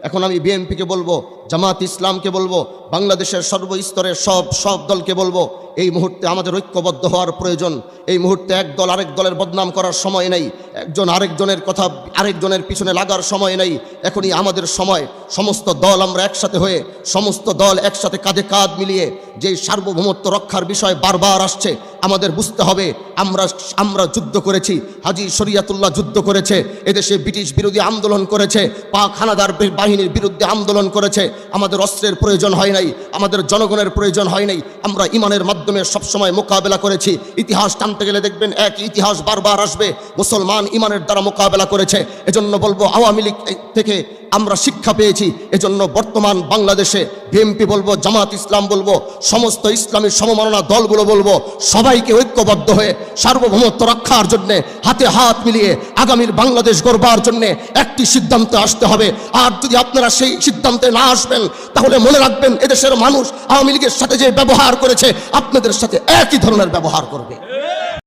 এখন আমি বিএনপিকে বলবো, জামাত ইসলামকে বলবো, বাংলাদেশের সর্বস্তরের সব দলকে বলবো, এই মুহূর্তে আমাদের ঐক্যবদ্ধ হওয়ার প্রয়োজন। এই মুহূর্তে এক দল আরেক দলের বদনাম করার সময় নেই, একজন আরেকজনের কথা আরেকজনের পিছনে লাগার সময় নেই। এখনই আমাদের সময়, সমস্ত দল আমরা একসাথে হয়ে, সমস্ত দল একসাথে কাঁধে কাঁধ মিলিয়ে যে সার্বভৌমত্ব রক্ষার বিষয় বারবার আসছে, আমাদের বুঝতে হবে আমরা যুদ্ধ করেছি, হাজী শরিয়াতুল্লাহ যুদ্ধ করেছে, এদেশে ব্রিটিশ বিরোধী আন্দোলন করেছে, পাক হানাদার বাহিনীর বিরুদ্ধে আন্দোলন করেছে। আমাদের অস্ত্রের প্রয়োজন হয় নাই, আমাদের জনগণের প্রয়োজন হয় নাই, আমরা ইমানের মাধ্যমে সবসময় মোকাবেলা করেছি। ইতিহাস টানতে গেলে দেখবেন একই ইতিহাস বারবার আসবে, মুসলমান ইমানের দ্বারা মোকাবেলা করেছে। এজন্য বলবো আওয়ামী লীগ থেকে আমরা শিক্ষা পেয়েছি। এজন্য বর্তমান বাংলাদেশে বিএনপি বলবো, জামাত ইসলাম বলবো, সমস্ত ইসলামী সমমনা দলগুলো বলবো, সবাইকে ঐক্যবদ্ধ হয়ে সার্বভৌমত্ব রক্ষার জন্যে হাতে হাত মিলিয়ে আগামীর বাংলাদেশ গড়বার জন্যে একটি সিদ্ধান্তে আসতে হবে। আর যদি আপনারা সেই সিদ্ধান্তে না আসবেন, তাহলে মনে রাখবেন এদেশের মানুষ আওয়ামী লীগের সাথে যে ব্যবহার করেছে, আপনাদের সাথে একই ধরনের ব্যবহার করবে।